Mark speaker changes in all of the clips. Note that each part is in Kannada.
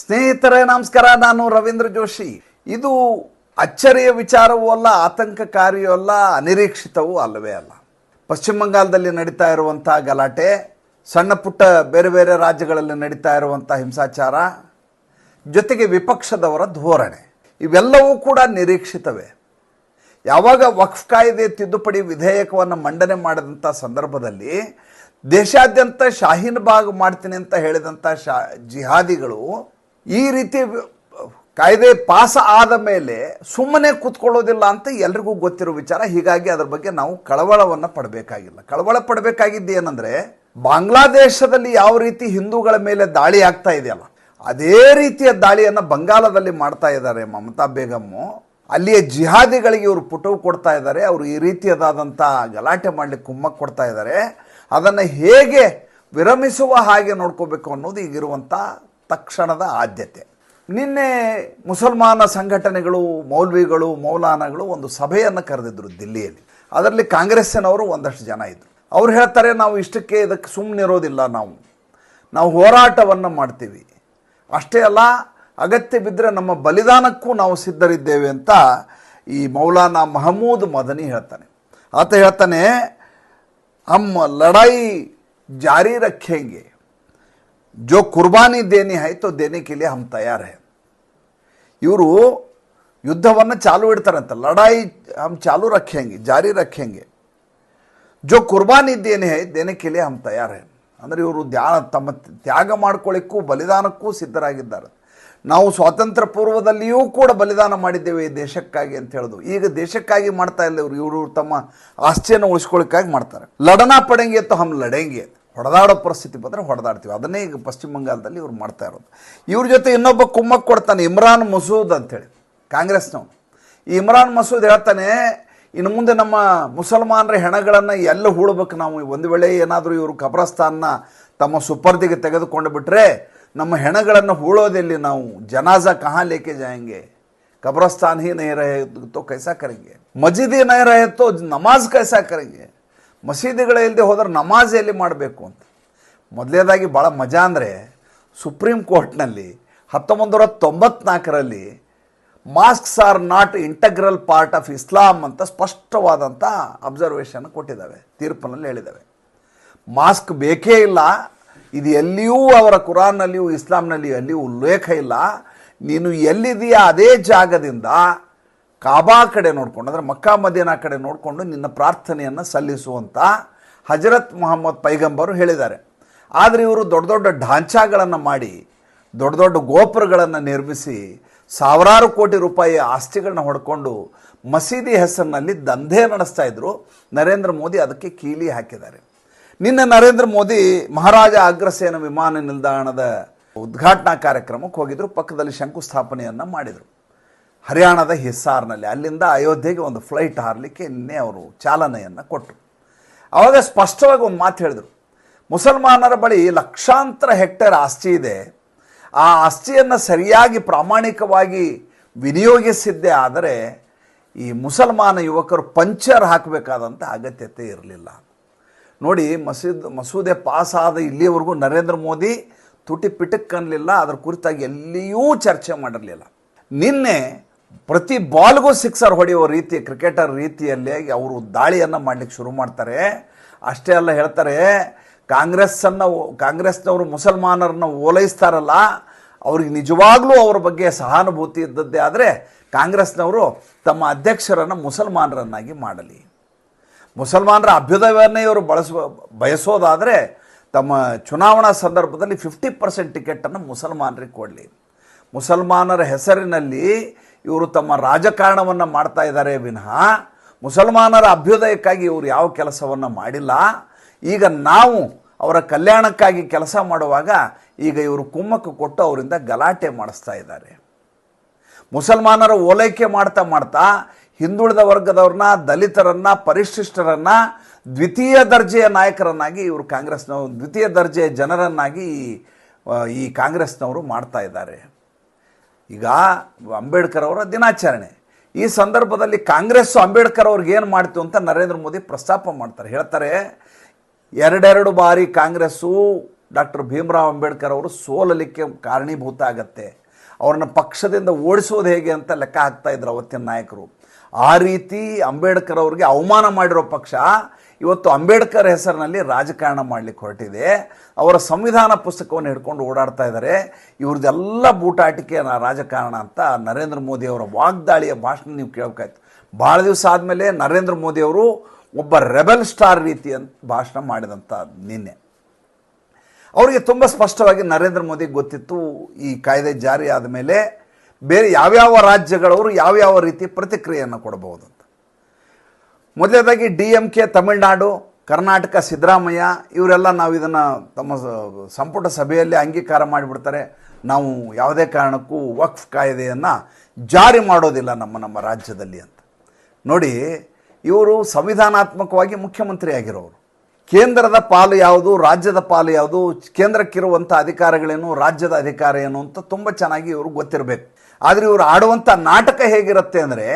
Speaker 1: ಸ್ನೇಹಿತರೆ ನಮಸ್ಕಾರ, ನಾನು ರವೀಂದ್ರ ಜೋಶಿ. ಇದು ಅಚ್ಚರಿಯ ವಿಚಾರವೂ ಅಲ್ಲ, ಆತಂಕಕಾರಿಯೂ ಅಲ್ಲ, ಅನಿರೀಕ್ಷಿತವೂ ಅಲ್ಲವೇ ಅಲ್ಲ. ಪಶ್ಚಿಮ ಬಂಗಾಳದಲ್ಲಿ ನಡೀತಾ ಇರುವಂಥ ಗಲಾಟೆ, ಸಣ್ಣ ಪುಟ್ಟ ಬೇರೆ ಬೇರೆ ರಾಜ್ಯಗಳಲ್ಲಿ ನಡೀತಾ ಇರುವಂಥ ಹಿಂಸಾಚಾರ, ಜೊತೆಗೆ ವಿಪಕ್ಷದವರ ಧೋರಣೆ, ಇವೆಲ್ಲವೂ ಕೂಡ ನಿರೀಕ್ಷಿತವೇ. ಯಾವಾಗ ವಕ್ಫ್ ಕಾಯ್ದೆ ತಿದ್ದುಪಡಿ ವಿಧೇಯಕವನ್ನು ಮಂಡನೆ ಮಾಡಿದಂಥ ಸಂದರ್ಭದಲ್ಲಿ ದೇಶಾದ್ಯಂತ ಶಾಹೀನ್ ಬಾಗ್ ಮಾಡ್ತೀನಿ ಅಂತ ಹೇಳಿದಂಥ ಜಿಹಾದಿಗಳು ಈ ರೀತಿ ಕಾಯ್ದೆ ಪಾಸ್ ಆದ ಮೇಲೆ ಸುಮ್ಮನೆ ಕೂತ್ಕೊಳ್ಳೋದಿಲ್ಲ ಅಂತ ಎಲ್ರಿಗೂ ಗೊತ್ತಿರೋ ವಿಚಾರ. ಹೀಗಾಗಿ ಅದರ ಬಗ್ಗೆ ನಾವು ಕಳವಳವನ್ನು ಪಡಬೇಕಾಗಿಲ್ಲ. ಕಳವಳ ಪಡಬೇಕಾಗಿದ್ದು ಏನಂದರೆ, ಬಾಂಗ್ಲಾದೇಶದಲ್ಲಿ ಯಾವ ರೀತಿ ಹಿಂದೂಗಳ ಮೇಲೆ ದಾಳಿ ಆಗ್ತಾ ಇದೆಯಲ್ಲ, ಅದೇ ರೀತಿಯ ದಾಳಿಯನ್ನು ಬಂಗಾಳದಲ್ಲಿ ಮಾಡ್ತಾ ಇದ್ದಾರೆ ಮಮತಾ ಬೇಗಮ್ಮು. ಅಲ್ಲಿಯ ಜಿಹಾದಿಗಳಿಗೆ ಇವರು ಪುಟವು ಕೊಡ್ತಾ ಇದ್ದಾರೆ. ಅವರು ಈ ರೀತಿಯದಾದಂಥ ಗಲಾಟೆ ಮಾಡಲಿಕ್ಕೆ ಕುಮ್ಮಕ್ಕೆ ಕೊಡ್ತಾ ಇದ್ದಾರೆ. ಅದನ್ನು ಹೇಗೆ ವಿರಮಿಸುವ ಹಾಗೆ ನೋಡ್ಕೋಬೇಕು ಅನ್ನೋದು ಈಗಿರುವಂಥ ತಕ್ಷಣದ ಆದ್ಯತೆ. ನಿನ್ನೆ ಮುಸಲ್ಮಾನ ಸಂಘಟನೆಗಳು, ಮೌಲ್ವಿಗಳು, ಮೌಲಾನಗಳು ಒಂದು ಸಭೆಯನ್ನು ಕರೆದಿದ್ದರು ದಿಲ್ಲಿಯಲ್ಲಿ. ಅದರಲ್ಲಿ ಕಾಂಗ್ರೆಸ್ಸಿನವರು ಒಂದಷ್ಟು ಜನ ಇದ್ದರು. ಅವ್ರು ಹೇಳ್ತಾರೆ, ನಾವು ಇಷ್ಟಕ್ಕೆ ಇದಕ್ಕೆ ಸುಮ್ಮನಿರೋದಿಲ್ಲ, ನಾವು ಹೋರಾಟವನ್ನು ಮಾಡ್ತೀವಿ, ಅಷ್ಟೇ ಅಲ್ಲ ಅಗತ್ಯ ಬಿದ್ದರೆ ನಮ್ಮ ಬಲಿದಾನಕ್ಕೂ ನಾವು ಸಿದ್ಧರಿದ್ದೇವೆ ಅಂತ ಈ ಮೌಲಾನಾ ಮಹಮೂದ್ ಮದನಿ ಹೇಳ್ತಾನೆ. ಆತ ಹೇಳ್ತಾನೆ, ಹಮ್ ಲಡಾಯಿ ಜಾರಿ ರಖೇಂಗೆ, जो कुर्बानी देनी है तो देने के लिए हम तैयार हैं. ಇವರು ಯುದ್ಧವನ್ನು ಚಾಲು ಇಡ್ತಾರಂತ. ಲಡಾಯಿ ಹಮ್ ಚಾಲು ರಖೇಂಗೆ, ಜಾರಿ ರಖೇಂಗೆ, ಜೋ ಕುರ್ಬಾನಿ ದೇನೆ ಹೈ ದೇನೆ ಕೆ ಲಿಯೆ ಹಮ್ ತಯಾರ್ ಹೈ. ಅಂದರೆ ಇವರು ತಮ್ಮ ತ್ಯಾಗ ಮಾಡ್ಕೊಳ್ಳಿಕ್ಕೂ ಬಲಿದಾನಕ್ಕೂ ಸಿದ್ಧರಾಗಿದ್ದಾರೆ. ನಾವು ಸ್ವಾತಂತ್ರ್ಯ ಪೂರ್ವದಲ್ಲಿಯೂ ಕೂಡ ಬಲಿದಾನ ಮಾಡಿದ್ದೇವೆ ಈ ದೇಶಕ್ಕಾಗಿ ಅಂತ ಹೇಳೋದು. ಈಗ ದೇಶಕ್ಕಾಗಿ ಮಾಡ್ತಾ ಇಲ್ಲ ಇವರು ತಮ್ಮ ಆಸ್ತಿಯನ್ನು ಉಳಿಸ್ಕೊಳ್ಳಿಕ್ಕಾಗಿ ಮಾಡ್ತಾರೆ. ಲಡನಾ ಪಡೆಂಗೆ ಅಥವಾ ಹಮ್ ಲಡೆಂಗೆ, ಹೊಡೆದಾಡೋ ಪರಿಸ್ಥಿತಿ ಬಂದರೆ ಹೊಡೆದಾಡ್ತೀವಿ. ಅದನ್ನೇ ಈಗ ಪಶ್ಚಿಮ ಬಂಗಾಳದಲ್ಲಿ ಇವ್ರು ಮಾಡ್ತಾ ಇರೋದು. ಇವ್ರ ಜೊತೆ ಇನ್ನೊಬ್ಬ ಕುಮ್ಮಕ್ಕೆ ಕೊಡ್ತಾನೆ, ಇಮ್ರಾನ್ ಮಸೂದ್ ಅಂತೇಳಿ, ಕಾಂಗ್ರೆಸ್ನವನು. ಈ ಇಮ್ರಾನ್ ಮಸೂದ್ ಹೇಳ್ತಾನೆ, ಇನ್ನು ಮುಂದೆ ನಮ್ಮ ಮುಸಲ್ಮಾನರ ಹೆಣಗಳನ್ನು ಎಲ್ಲ ಹೂಳಬೇಕು ನಾವು. ಒಂದು ವೇಳೆ ಏನಾದರೂ ಇವರು ಕಬ್ರಸ್ತಾನ್ನ ತಮ್ಮ ಸುಪರ್ದಿಗೆ ತೆಗೆದುಕೊಂಡು ಬಿಟ್ಟರೆ ನಮ್ಮ ಹೆಣಗಳನ್ನು ಹೂಳೋದೆಲ್ಲಿ, ನಾವು ಜನಾಜಾ ಕಹಾ ಲೇಕೆ ಜಾಯಂಗೆ, ಕಬ್ರಸ್ತಾನ್ ಹಿ ನಹೀ ರಹೆ ತೋ ಕೈಸಾ ಕರೆಂಗೆ, ಮಸ್ಜಿದ್ ಹಿ ನಹೀ ರಹೆ ತೋ ನಮಾಜ್ ಕೈಸಾ ಕರೆಂಗೆ. ಮಸೀದಿಗಳ ಇಲ್ಲದೆ ಹೋದ್ರೆ ನಮಾಜ್ ಎಲ್ಲಿ ಮಾಡಬೇಕು ಅಂತ. ಮೊದಲನೇದಾಗಿ ಭಾಳ ಮಜಾ ಅಂದರೆ, ಸುಪ್ರೀಂ ಕೋರ್ಟ್ನಲ್ಲಿ 1994ರಲ್ಲಿ masks are not integral part of Islam ಅಂತ ಸ್ಪಷ್ಟವಾದಂಥ ಅಬ್ಸರ್ವೇಷನ್ ಕೊಟ್ಟಿದ್ದಾವೆ, ತೀರ್ಪಿನಲ್ಲಿ ಹೇಳಿದ್ದಾವೆ. ಮಾಸ್ಕ್ ಬೇಕೇ ಇಲ್ಲ, ಇದು ಎಲ್ಲಿಯೂ ಅವರ ಕುರಾನ್ನಲ್ಲಿಯೂ ಇಸ್ಲಾಂನಲ್ಲಿಯೂ ಎಲ್ಲಿಯೂ ಉಲ್ಲೇಖ ಇಲ್ಲ. ನೀನು ಎಲ್ಲಿದೆಯಾ ಅದೇ ಜಾಗದಿಂದ ಕಾಬಾ ಕಡೆ ನೋಡಿಕೊಂಡು, ಅಂದರೆ ಮಕ್ಕಾ ಮದೀನಾ ಕಡೆ ನೋಡಿಕೊಂಡು ನಿನ್ನ ಪ್ರಾರ್ಥನೆಯನ್ನು ಸಲ್ಲಿಸುವಂಥ ಹಜರತ್ ಮೊಹಮ್ಮದ್ ಪೈಗಂಬರು ಹೇಳಿದ್ದಾರೆ. ಆದರೆ ಇವರು ದೊಡ್ಡ ದೊಡ್ಡ ಢಾಂಚಾಗಳನ್ನು ಮಾಡಿ, ದೊಡ್ಡ ದೊಡ್ಡ ಗೋಪುರಗಳನ್ನು ನಿರ್ಮಿಸಿ, ಸಾವಿರಾರು ಕೋಟಿ ರೂಪಾಯಿ ಆಸ್ತಿಗಳನ್ನ ಹೊಡ್ಕೊಂಡು ಮಸೀದಿ ಹೆಸರಿನಲ್ಲಿ ದಂಧೆ ನಡೆಸ್ತಾ ಇದ್ರು. ನರೇಂದ್ರ ಮೋದಿ ಅದಕ್ಕೆ ಕೀಲಿ ಹಾಕಿದ್ದಾರೆ. ನಿನ್ನೆ ನರೇಂದ್ರ ಮೋದಿ ಮಹಾರಾಜ ಅಗ್ರಸೇನ ವಿಮಾನ ನಿಲ್ದಾಣದ ಉದ್ಘಾಟನಾ ಕಾರ್ಯಕ್ರಮಕ್ಕೆ ಹೋಗಿದ್ರು. ಪಕ್ಕದಲ್ಲಿ ಶಂಕುಸ್ಥಾಪನೆಯನ್ನು ಮಾಡಿದರು ಹರಿಯಾಣದ ಹಿಸ್ಸಾರ್ನಲ್ಲಿ. ಅಲ್ಲಿಂದ ಅಯೋಧ್ಯೆಗೆ ಒಂದು ಫ್ಲೈಟ್ ಹಾರಲಿಕ್ಕೆ ನಿನ್ನೆ ಅವರು ಚಾಲನೆಯನ್ನು ಕೊಟ್ಟರು. ಆವಾಗ ಸ್ಪಷ್ಟವಾಗಿ ಒಂದು ಮಾತು ಹೇಳಿದರು, ಮುಸಲ್ಮಾನರ ಬಳಿ ಲಕ್ಷಾಂತರ ಹೆಕ್ಟೇರ್ ಆಸ್ತಿ ಇದೆ, ಆ ಆಸ್ತಿಯನ್ನು ಸರಿಯಾಗಿ ಪ್ರಾಮಾಣಿಕವಾಗಿ ವಿನಿಯೋಗಿಸಿದ್ದೇ ಆದರೆ ಈ ಮುಸಲ್ಮಾನ ಯುವಕರು ಪಂಚರ್ ಹಾಕಬೇಕಾದಂಥ ಅಗತ್ಯತೆ ಇರಲಿಲ್ಲ. ನೋಡಿ, ಮಸೂದೆ ಪಾಸ್ ಆದ ಇಲ್ಲಿಯವರೆಗೂ ನರೇಂದ್ರ ಮೋದಿ ತುಟಿ ಪಿಟಕ್ ಅನ್ನಲಿಲ್ಲ, ಅದರ ಕುರಿತಾಗಿ ಎಲ್ಲಿಯೂ ಚರ್ಚೆ ಮಾಡಿರಲಿಲ್ಲ. ನಿನ್ನೆ ಪ್ರತಿ ಬಾಲ್ಗೂ ಸಿಕ್ಸರ್ ಹೊಡೆಯುವ ರೀತಿ, ಕ್ರಿಕೆಟರ್ ರೀತಿಯಲ್ಲಿ ಅವರು ದಾಳಿಯನ್ನು ಮಾಡಲಿಕ್ಕೆ ಶುರು ಮಾಡ್ತಾರೆ. ಅಷ್ಟೇ ಅಲ್ಲ, ಹೇಳ್ತಾರೆ ಕಾಂಗ್ರೆಸ್ನವರು ಮುಸಲ್ಮಾನರನ್ನು ಓಲೈಸ್ತಾರಲ್ಲ, ಅವ್ರಿಗೆ ನಿಜವಾಗ್ಲೂ ಅವ್ರ ಬಗ್ಗೆ ಸಹಾನುಭೂತಿ ಇದ್ದದ್ದೇ ಆದರೆ ಕಾಂಗ್ರೆಸ್ನವರು ತಮ್ಮ ಅಧ್ಯಕ್ಷರನ್ನು ಮುಸಲ್ಮಾನರನ್ನಾಗಿ ಮಾಡಲಿ. ಮುಸಲ್ಮಾನರ ಅಭ್ಯುದಯವನ್ನೇ ಇವರು ಬಯಸೋದಾದರೆ ತಮ್ಮ ಚುನಾವಣಾ ಸಂದರ್ಭದಲ್ಲಿ 50% ಟಿಕೆಟನ್ನು ಮುಸಲ್ಮಾನರಿಗೆ ಕೊಡಲಿ. ಮುಸಲ್ಮಾನರ ಹೆಸರಿನಲ್ಲಿ ಇವರು ತಮ್ಮ ರಾಜಕಾರಣವನ್ನು ಮಾಡ್ತಾ ಇದ್ದಾರೆ ವಿನಃ ಮುಸಲ್ಮಾನರ ಅಭ್ಯುದಯಕ್ಕಾಗಿ ಇವರು ಯಾವ ಕೆಲಸವನ್ನು ಮಾಡಿಲ್ಲ. ಈಗ ನಾವು ಅವರ ಕಲ್ಯಾಣಕ್ಕಾಗಿ ಕೆಲಸ ಮಾಡುವಾಗ ಈಗ ಇವರು ಕುಮ್ಮಕ್ಕು ಕೊಟ್ಟು ಅವರಿಂದ ಗಲಾಟೆ ಮಾಡಿಸ್ತಾ ಇದ್ದಾರೆ. ಮುಸಲ್ಮಾನರ ಓಲೈಕೆ ಮಾಡ್ತಾ ಹಿಂದುಳಿದ ವರ್ಗದವ್ರನ್ನ, ದಲಿತರನ್ನು, ಪರಿಶಿಷ್ಟರನ್ನು ದ್ವಿತೀಯ ದರ್ಜೆಯ ನಾಯಕರನ್ನಾಗಿ ಇವರು ಕಾಂಗ್ರೆಸ್ನವರು, ದ್ವಿತೀಯ ದರ್ಜೆಯ ಜನರನ್ನಾಗಿ ಈ ಕಾಂಗ್ರೆಸ್ನವರು ಮಾಡ್ತಾ ಇದ್ದಾರೆ. ಈಗ ಅಂಬೇಡ್ಕರ್ ಅವರ ದಿನಾಚರಣೆ, ಈ ಸಂದರ್ಭದಲ್ಲಿ ಕಾಂಗ್ರೆಸ್ಸು ಅಂಬೇಡ್ಕರ್ ಅವ್ರಿಗೆ ಏನು ಮಾಡ್ತು ಅಂತ ನರೇಂದ್ರ ಮೋದಿ ಪ್ರಸ್ತಾಪ ಮಾಡ್ತಾರೆ. ಹೇಳ್ತಾರೆ, 2 ಬಾರಿ ಕಾಂಗ್ರೆಸ್ಸು ಡಾಕ್ಟರ್ ಭೀಮರಾವ್ ಅಂಬೇಡ್ಕರ್ ಅವರು ಸೋಲಲಿಕ್ಕೆ ಕಾರಣೀಭೂತ ಆಗತ್ತೆ. ಅವ್ರನ್ನ ಪಕ್ಷದಿಂದ ಓಡಿಸೋದು ಹೇಗೆ ಅಂತ ಲೆಕ್ಕ ಹಾಕ್ತಾ ಇದ್ರು ಅವತ್ತಿನ ನಾಯಕರು. ಆ ರೀತಿ ಅಂಬೇಡ್ಕರ್ ಅವ್ರಿಗೆ ಅವಮಾನ ಮಾಡಿರೋ ಪಕ್ಷ ಇವತ್ತು ಅಂಬೇಡ್ಕರ್ ಹೆಸರಿನಲ್ಲಿ ರಾಜಕಾರಣ ಮಾಡಲಿಕ್ಕೆ ಹೊರಟಿದೆ. ಅವರ ಸಂವಿಧಾನ ಪುಸ್ತಕವನ್ನು ಹಿಡ್ಕೊಂಡು ಓಡಾಡ್ತಾ ಇದ್ದಾರೆ. ಇವ್ರದ್ದೆಲ್ಲ ಬೂಟಾಟಿಕೆ ರಾಜಕಾರಣ ಅಂತ ನರೇಂದ್ರ ಮೋದಿ ಅವರ ವಾಗ್ದಾಳಿಯ ಭಾಷಣ ನೀವು ಕೇಳಬೇಕಾಯ್ತು. ಭಾಳ ದಿವಸ ಆದಮೇಲೆ ನರೇಂದ್ರ ಮೋದಿಯವರು ಒಬ್ಬ ರೆಬೆಲ್ ಸ್ಟಾರ್ ರೀತಿ ಅಂತ ಭಾಷಣ ಮಾಡಿದಂಥ ನಿನ್ನೆ ಅವರಿಗೆ ತುಂಬ ಸ್ಪಷ್ಟವಾಗಿ ನರೇಂದ್ರ ಮೋದಿಗೆ ಗೊತ್ತಿತ್ತು ಈ ಕಾಯ್ದೆ ಜಾರಿ ಆದ ಮೇಲೆ ಬೇರೆ ಯಾವ್ಯಾವ ರಾಜ್ಯಗಳವರು ಯಾವ್ಯಾವ ರೀತಿ ಪ್ರತಿಕ್ರಿಯೆಯನ್ನು ಕೊಡಬಹುದು ಅಂತ. ಮೊದಲನೇದಾಗಿ DMK ತಮಿಳುನಾಡು, ಕರ್ನಾಟಕ ಸಿದ್ದರಾಮಯ್ಯ ಇವರೆಲ್ಲ ನಾವು ಇದನ್ನು ತಮ್ಮ ಸಂಪುಟ ಸಭೆಯಲ್ಲಿ ಅಂಗೀಕಾರ ಮಾಡಿಬಿಡ್ತಾರೆ. ನಾವು ಯಾವುದೇ ಕಾರಣಕ್ಕೂ ವಕ್ಫ್ ಕಾಯ್ದೆಯನ್ನು ಜಾರಿ ಮಾಡೋದಿಲ್ಲ ನಮ್ಮ ರಾಜ್ಯದಲ್ಲಿ ಅಂತ. ನೋಡಿ, ಇವರು ಸಂವಿಧಾನಾತ್ಮಕವಾಗಿ ಮುಖ್ಯಮಂತ್ರಿ ಆಗಿರೋರು. ಕೇಂದ್ರದ ಪಾಲು ಯಾವುದು, ರಾಜ್ಯದ ಪಾಲು ಯಾವುದು, ಕೇಂದ್ರಕ್ಕಿರುವಂಥ ಅಧಿಕಾರಗಳೇನು, ರಾಜ್ಯದ ಅಧಿಕಾರ ಏನು ಅಂತ ತುಂಬ ಚೆನ್ನಾಗಿ ಇವರು ಗೊತ್ತಿರಬೇಕು. ಆದರೆ ಇವರು ಆಡುವಂಥ ನಾಟಕ ಹೇಗಿರುತ್ತೆ ಅಂದರೆ,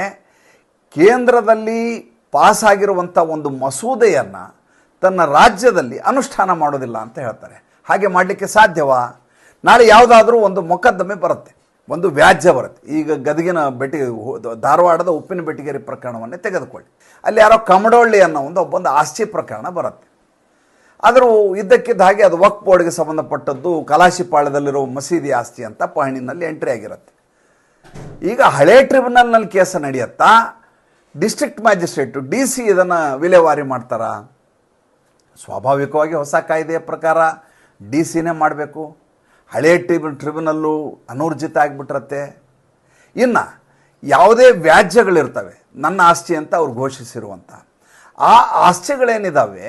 Speaker 1: ಕೇಂದ್ರದಲ್ಲಿ ಪಾಸಾಗಿರುವಂಥ ಒಂದು ಮಸೂದೆಯನ್ನು ತನ್ನ ರಾಜ್ಯದಲ್ಲಿ ಅನುಷ್ಠಾನ ಮಾಡೋದಿಲ್ಲ ಅಂತ ಹೇಳ್ತಾರೆ. ಹಾಗೆ ಮಾಡಲಿಕ್ಕೆ ಸಾಧ್ಯವಾ? ನಾಳೆ ಯಾವುದಾದ್ರೂ ಒಂದು ಮೊಕದ್ದಮೆ ಬರುತ್ತೆ, ಒಂದು ವ್ಯಾಜ್ಯ ಬರುತ್ತೆ. ಈಗ ಗದಗಿನ ಧಾರವಾಡದ ಉಪ್ಪಿನ ಬೆಟ್ಟಿಗೇರಿ ಪ್ರಕರಣವನ್ನೇ ತೆಗೆದುಕೊಳ್ಳಿ. ಅಲ್ಲಿ ಯಾರೋ ಕಮಡೊಳ್ಳಿ ಅನ್ನೋ ಒಬ್ಬೊಂದು ಆಸ್ತಿ ಪ್ರಕರಣ ಬರುತ್ತೆ. ಆದರೂ ಇದ್ದಕ್ಕಿದ್ದ ಹಾಗೆ ಅದು ವಕ್ಫ್ ಬೋರ್ಡ್ಗೆ ಸಂಬಂಧಪಟ್ಟದ್ದು, ಕಲಾಶಿಪಾಳ್ಯದಲ್ಲಿರೋ ಮಸೀದಿ ಆಸ್ತಿ ಅಂತ ಪಹಣಿನಲ್ಲಿ ಎಂಟ್ರಿ ಆಗಿರುತ್ತೆ. ಈಗ ಹಳೆ ಟ್ರಿಬ್ಯುನಲ್ನಲ್ಲಿ ಕೇಸ ನಡೆಯುತ್ತಾ, ಡಿಸ್ಟ್ರಿಕ್ಟ್ ಮ್ಯಾಜಿಸ್ಟ್ರೇಟು DC ಇದನ್ನು ವಿಲೇವಾರಿ ಮಾಡ್ತಾರಾ? ಸ್ವಾಭಾವಿಕವಾಗಿ ಹೊಸ ಕಾಯ್ದೆಯ ಪ್ರಕಾರ DCನೇ ಮಾಡಬೇಕು. ಹಳೆ ಟ್ರಿಬ್ಯುನಲ್ಲು ಅನೂರ್ಜಿತ ಆಗಿಬಿಟ್ಟಿರತ್ತೆ. ಇನ್ನು ಯಾವುದೇ ವ್ಯಾಜ್ಯಗಳಿರ್ತವೆ ನನ್ನ ಆಸ್ತಿ ಅಂತ ಅವ್ರು ಘೋಷಿಸಿರುವಂಥ ಆ ಆಸ್ತಿಗಳೇನಿದ್ದಾವೆ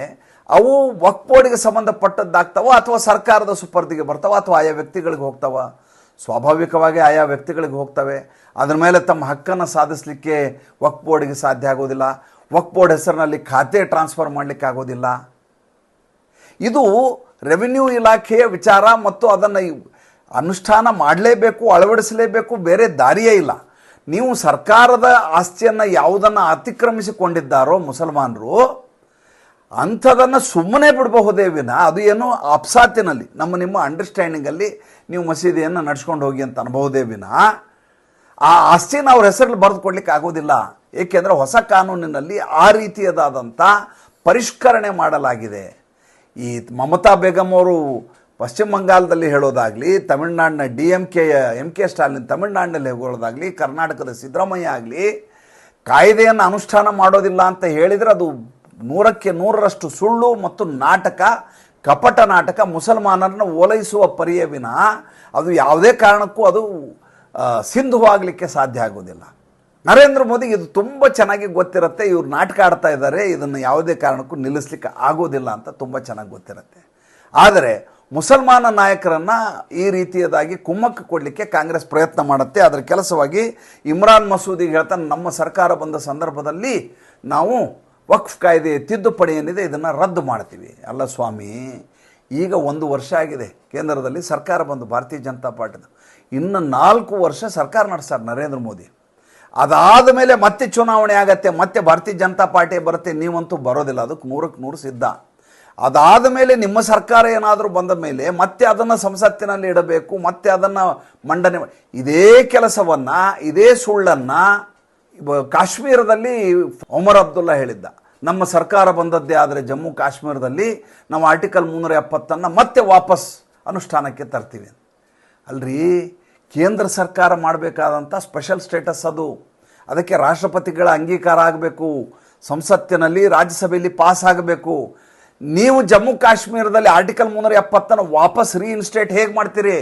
Speaker 1: ಅವು ವಕ್ಫ್ ಬೋರ್ಡ್ಗೆ ಸಂಬಂಧಪಟ್ಟದ್ದಾಗ್ತಾವ ಅಥವಾ ಸರ್ಕಾರದ ಸುಪರ್ದಿಗೆ ಬರ್ತಾವ ಅಥವಾ ಆಯಾ ವ್ಯಕ್ತಿಗಳಿಗೆ ಹೋಗ್ತಾವ? ಸ್ವಾಭಾವಿಕವಾಗಿ ಆಯಾ ವ್ಯಕ್ತಿಗಳಿಗೆ ಹೋಗ್ತವೆ. ಅದರ ಮೇಲೆ ತಮ್ಮ ಹಕ್ಕನ್ನು ಸಾಧಿಸಲಿಕ್ಕೆ ವಕ್ಫ್ ಬೋರ್ಡ್ಗೆ ಸಾಧ್ಯ ಆಗೋದಿಲ್ಲ. ವಕ್ಫ್ ಬೋರ್ಡ್ ಹೆಸರಿನಲ್ಲಿ ಖಾತೆ ಟ್ರಾನ್ಸ್ಫರ್ ಮಾಡಲಿಕ್ಕೆ ಆಗೋದಿಲ್ಲ. ಇದು ರೆವಿನ್ಯೂ ಇಲಾಖೆಯ ವಿಚಾರ ಮತ್ತು ಅದನ್ನು ಅನುಷ್ಠಾನ ಮಾಡಲೇಬೇಕು, ಅಳವಡಿಸಲೇಬೇಕು, ಬೇರೆ ದಾರಿಯೇ ಇಲ್ಲ. ನೀವು ಸರ್ಕಾರದ ಆಸ್ತಿಯನ್ನು ಯಾವುದನ್ನು ಅತಿಕ್ರಮಿಸಿಕೊಂಡಿದ್ದಾರೋ ಮುಸಲ್ಮಾನರು, ಅಂಥದನ್ನು ಸುಮ್ಮನೆ ಬಿಡಬಹುದೇ ವಿನ ಅದು ಏನು ಅಪ್ಸಾತಿನಲ್ಲಿ ನಿಮ್ಮ ಅಂಡರ್ಸ್ಟ್ಯಾಂಡಿಂಗಲ್ಲಿ ನೀವು ಮಸೀದಿಯನ್ನು ನಡ್ಸ್ಕೊಂಡು ಹೋಗಿ ಅಂತ ಅನ್ಬಹುದೇ ವಿನ ಆ ಆಸ್ತಿನ ಅವ್ರ ಹೆಸರಲ್ಲಿ ಬರೆದು ಕೊಡ್ಲಿಕ್ಕೆ ಆಗೋದಿಲ್ಲ. ಏಕೆಂದರೆ ಹೊಸ ಕಾನೂನಿನಲ್ಲಿ ಆ ರೀತಿಯದಾದಂಥ ಪರಿಷ್ಕರಣೆ ಮಾಡಲಾಗಿದೆ. ಈ ಮಮತಾ ಬೇಗಂ ಅವರು ಪಶ್ಚಿಮ ಬಂಗಾಳದಲ್ಲಿ ಹೇಳೋದಾಗಲಿ, ತಮಿಳುನಾಡಿನ MK ಸ್ಟಾಲಿನ್ ತಮಿಳುನಾಡಿನಲ್ಲಿ ಹೇಳೋದಾಗಲಿ, ಕರ್ನಾಟಕದ ಸಿದ್ದರಾಮಯ್ಯ ಆಗಲಿ, ಕಾಯ್ದೆಯನ್ನು ಅನುಷ್ಠಾನ ಮಾಡೋದಿಲ್ಲ ಅಂತ ಹೇಳಿದರೆ ಅದು 100ಕ್ಕೆ 100ರಷ್ಟು ಸುಳ್ಳು ಮತ್ತು ನಾಟಕ, ಕಪಟ ನಾಟಕ, ಮುಸಲ್ಮಾನರನ್ನು ಓಲೈಸುವ ಪರಿಯೇ ವಿನ ಅದು ಯಾವುದೇ ಕಾರಣಕ್ಕೂ ಅದು ಸಿಂಧುವಾಗಲಿಕ್ಕೆ ಸಾಧ್ಯ ಆಗೋದಿಲ್ಲ. ನರೇಂದ್ರ ಮೋದಿಗೆ ಇದು ತುಂಬ ಚೆನ್ನಾಗಿ ಗೊತ್ತಿರುತ್ತೆ. ಇವ್ರು ನಾಟಕ ಆಡ್ತಾ ಇದ್ದಾರೆ, ಇದನ್ನು ಯಾವುದೇ ಕಾರಣಕ್ಕೂ ನಿಲ್ಲಿಸಲಿಕ್ಕೆ ಆಗೋದಿಲ್ಲ ಅಂತ ತುಂಬ ಚೆನ್ನಾಗಿ ಗೊತ್ತಿರುತ್ತೆ. ಆದರೆ ಮುಸಲ್ಮಾನ ನಾಯಕರನ್ನು ಈ ರೀತಿಯದಾಗಿ ಕುಮ್ಮಕ್ಕು ಕೊಡಲಿಕ್ಕೆ ಕಾಂಗ್ರೆಸ್ ಪ್ರಯತ್ನ ಮಾಡುತ್ತೆ. ಅದರ ಕೆಲಸವಾಗಿ ಇಮ್ರಾನ್ ಮಸೂದಿಗೆ ಹೇಳ್ತಾನೆ, ನಮ್ಮ ಸರ್ಕಾರ ಬಂದ ಸಂದರ್ಭದಲ್ಲಿ ನಾವು ವಕ್ಫ್ ಕಾಯ್ದೆ ತಿದ್ದುಪಡಿ ಏನಿದೆ ಇದನ್ನು ರದ್ದು ಮಾಡ್ತೀವಿ. ಅಲ್ಲ ಸ್ವಾಮಿ, ಈಗ 1 ವರ್ಷ ಆಗಿದೆ ಕೇಂದ್ರದಲ್ಲಿ ಸರ್ಕಾರ ಬಂದು ಭಾರತೀಯ ಜನತಾ ಪಾರ್ಟಿದ. ಇನ್ನು 4 ವರ್ಷ ಸರ್ಕಾರ ನಡೆಸ್ತಾರೆ ನರೇಂದ್ರ ಮೋದಿ. ಅದಾದ ಮೇಲೆ ಮತ್ತೆ ಚುನಾವಣೆ ಆಗತ್ತೆ, ಮತ್ತೆ ಭಾರತೀಯ ಜನತಾ ಪಾರ್ಟಿ ಬರುತ್ತೆ. ನೀವಂತೂ ಬರೋದಿಲ್ಲ, ಅದಕ್ಕೆ 100ಕ್ಕೆ 100 ಸಿದ್ಧ. ಅದಾದ ಮೇಲೆ ನಿಮ್ಮ ಸರ್ಕಾರ ಏನಾದರೂ ಬಂದ ಮೇಲೆ ಮತ್ತೆ ಅದನ್ನು ಸಂಸತ್ತಿನಲ್ಲಿ ಇಡಬೇಕು, ಮತ್ತೆ ಅದನ್ನು ಮಂಡನೆ ಇದೇ ಕೆಲಸವನ್ನು, ಇದೇ ಸುಳ್ಳನ್ನು ಕಾಶ್ಮೀರದಲ್ಲಿ ಒಮರ್ ಅಬ್ದುಲ್ಲಾ ಹೇಳಿದ್ದ. ನಮ್ಮ ಸರ್ಕಾರ ಬಂದದ್ದೇ ಆದರೆ ಜಮ್ಮು ಕಾಶ್ಮೀರದಲ್ಲಿ ನಾವು ಆರ್ಟಿಕಲ್ 370 ಮತ್ತೆ ವಾಪಸ್ ಅನುಷ್ಠಾನಕ್ಕೆ ತರ್ತೀವಿ. ಅಲ್ರಿ, ಕೇಂದ್ರ ಸರ್ಕಾರ ಮಾಡಬೇಕಾದಂಥ ಸ್ಪೆಷಲ್ ಸ್ಟೇಟಸ್ ಅದು. ಅದಕ್ಕೆ ರಾಷ್ಟ್ರಪತಿಗಳ ಅಂಗೀಕಾರ ಆಗಬೇಕು, ಸಂಸತ್ತಿನಲ್ಲಿ ರಾಜ್ಯಸಭೆಯಲ್ಲಿ ಪಾಸ್ ಆಗಬೇಕು. ನೀವು ಜಮ್ಮು ಕಾಶ್ಮೀರದಲ್ಲಿ ಆರ್ಟಿಕಲ್ 370 ವಾಪಸ್ ರೀಇನ್ಸ್ಟೇಟ್ ಹೇಗೆ ಮಾಡ್ತೀರಿ?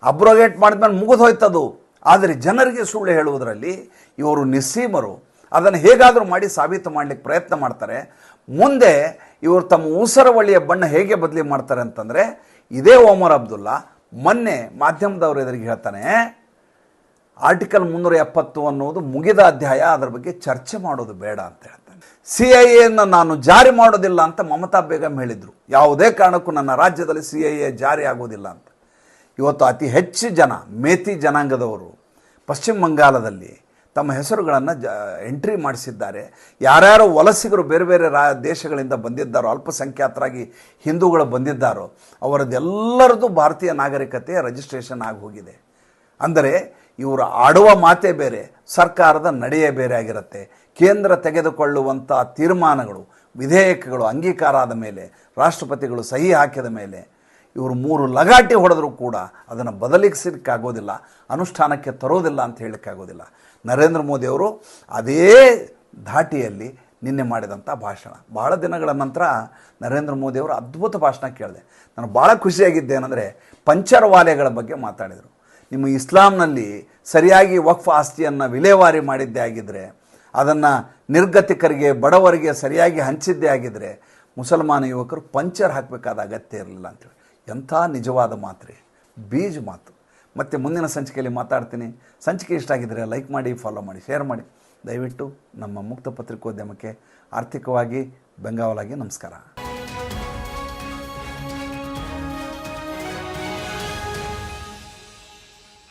Speaker 1: ಅಬ್ರೋಗೇಟ್ ಮಾಡಿದ್ಮೇಲೆ ಮುಗಿದು ಹೋಯ್ತದು. ಆದರೆ ಜನರಿಗೆ ಸುಳ್ಳು ಹೇಳುವುದರಲ್ಲಿ ಇವರು ನಿಸ್ಸೀಮರು. ಅದನ್ನು ಹೇಗಾದರೂ ಮಾಡಿ ಸಾಬೀತು ಮಾಡಲಿಕ್ಕೆ ಪ್ರಯತ್ನ ಮಾಡ್ತಾರೆ. ಮುಂದೆ ಇವರು ತಮ್ಮ ಊಸರವಳಿಯ ಬಣ್ಣ ಹೇಗೆ ಬದಲಿ ಮಾಡ್ತಾರೆ ಅಂತಂದರೆ, ಇದೇ ಒಮರ್ ಅಬ್ದುಲ್ಲಾ ಮೊನ್ನೆ ಮಾಧ್ಯಮದವರು ಎದುರಿಗೆ ಹೇಳ್ತಾನೆ, ಆರ್ಟಿಕಲ್ 370 ಅನ್ನೋದು ಮುಗಿದ ಅಧ್ಯಾಯ, ಅದರ ಬಗ್ಗೆ ಚರ್ಚೆ ಮಾಡೋದು ಬೇಡ ಅಂತ ಹೇಳ್ತಾನೆ. CIAಯನ್ನು ನಾನು ಜಾರಿ ಮಾಡೋದಿಲ್ಲ ಅಂತ ಮಮತಾ ಬೇಗಂ ಹೇಳಿದರು. ಯಾವುದೇ ಕಾರಣಕ್ಕೂ ನನ್ನ ರಾಜ್ಯದಲ್ಲಿ CIA ಜಾರಿ ಆಗೋದಿಲ್ಲ ಅಂತ. ಇವತ್ತು ಅತಿ ಹೆಚ್ಚು ಜನ ಮೇತಿ ಜನಾಂಗದವರು ಪಶ್ಚಿಮ ಬಂಗಾಳದಲ್ಲಿ, ತಮ್ಮ ಹೆಸರುಗಳನ್ನು ಎಂಟ್ರಿ ಮಾಡಿಸಿದ್ದಾರೆ. ಯಾರ್ಯಾರು ವಲಸಿಗರು ಬೇರೆ ಬೇರೆ ದೇಶಗಳಿಂದ ಬಂದಿದ್ದಾರೋ, ಅಲ್ಪಸಂಖ್ಯಾತರಾಗಿ ಹಿಂದೂಗಳು ಬಂದಿದ್ದಾರೋ ಅವರದ್ದೆಲ್ಲರದ್ದು ಭಾರತೀಯ ನಾಗರಿಕತೆ ರಿಜಿಸ್ಟ್ರೇಷನ್ ಆಗಿ ಹೋಗಿದೆ. ಅಂದರೆ ಇವರು ಆಡುವ ಮಾತೇ ಬೇರೆ, ಸರ್ಕಾರದ ನಡೆಯೇ ಬೇರೆ ಆಗಿರುತ್ತೆ. ಕೇಂದ್ರ ತೆಗೆದುಕೊಳ್ಳುವಂಥ ತೀರ್ಮಾನಗಳು, ವಿಧೇಯಕಗಳು ಅಂಗೀಕಾರ ಆದ ಮೇಲೆ, ರಾಷ್ಟ್ರಪತಿಗಳು ಸಹಿ ಹಾಕಿದ ಮೇಲೆ ಇವರು 3 ಲಗಾಟಿ ಹೊಡೆದರೂ ಕೂಡ ಅದನ್ನು ಬದಲಿಸಲಿಕ್ಕಾಗೋದಿಲ್ಲ, ಅನುಷ್ಠಾನಕ್ಕೆ ತರೋದಿಲ್ಲ ಅಂತ ಹೇಳಲಿಕ್ಕಾಗೋದಿಲ್ಲ. ನರೇಂದ್ರ ಮೋದಿಯವರು ಅದೇ ಧಾಟಿಯಲ್ಲಿ ನಿನ್ನೆ ಮಾಡಿದಂಥ ಭಾಷಣ, ಭಾಳ ದಿನಗಳ ನಂತರ ನರೇಂದ್ರ ಮೋದಿಯವರು ಅದ್ಭುತ ಭಾಷಣ ಕೇಳಿದೆ. ನಾನು ಭಾಳ ಖುಷಿಯಾಗಿದ್ದೇನೆಂದರೆ ಪಂಚರ್ ವಾಲೆಗಳ ಬಗ್ಗೆ ಮಾತಾಡಿದರು. ನಿಮ್ಮ ಇಸ್ಲಾಂನಲ್ಲಿ ಸರಿಯಾಗಿ ವಕ್ಫ್ ಆಸ್ತಿಯನ್ನು ವಿಲೇವಾರಿ ಮಾಡಿದ್ದೇ ಆಗಿದ್ದರೆ, ಅದನ್ನು ನಿರ್ಗತಿಕರಿಗೆ ಬಡವರಿಗೆ ಸರಿಯಾಗಿ ಹಂಚಿದ್ದೇ ಆಗಿದ್ದರೆ ಮುಸಲ್ಮಾನ ಯುವಕರು ಪಂಚರ್ ಹಾಕಬೇಕಾದ ಅಗತ್ಯ ಇರಲಿಲ್ಲ ಅಂತೇಳಿ. ಎಂಥ ನಿಜವಾದ ಮಾತು ರೀ, ಬೀಜ ಮಾತು. ಮತ್ತು ಮುಂದಿನ ಸಂಚಿಕೆಯಲ್ಲಿ ಮಾತಾಡ್ತೀನಿ. ಸಂಚಿಕೆ ಇಷ್ಟ ಆಗಿದ್ದರೆ ಲೈಕ್ ಮಾಡಿ, ಫಾಲೋ ಮಾಡಿ, ಶೇರ್ ಮಾಡಿ. ದಯವಿಟ್ಟು ನಮ್ಮ ಮುಕ್ತ ಪತ್ರಿಕೋದ್ಯಮಕ್ಕೆ ಆರ್ಥಿಕವಾಗಿ ಬೆಂಗಾವಲಾಗಿ ನಮಸ್ಕಾರ.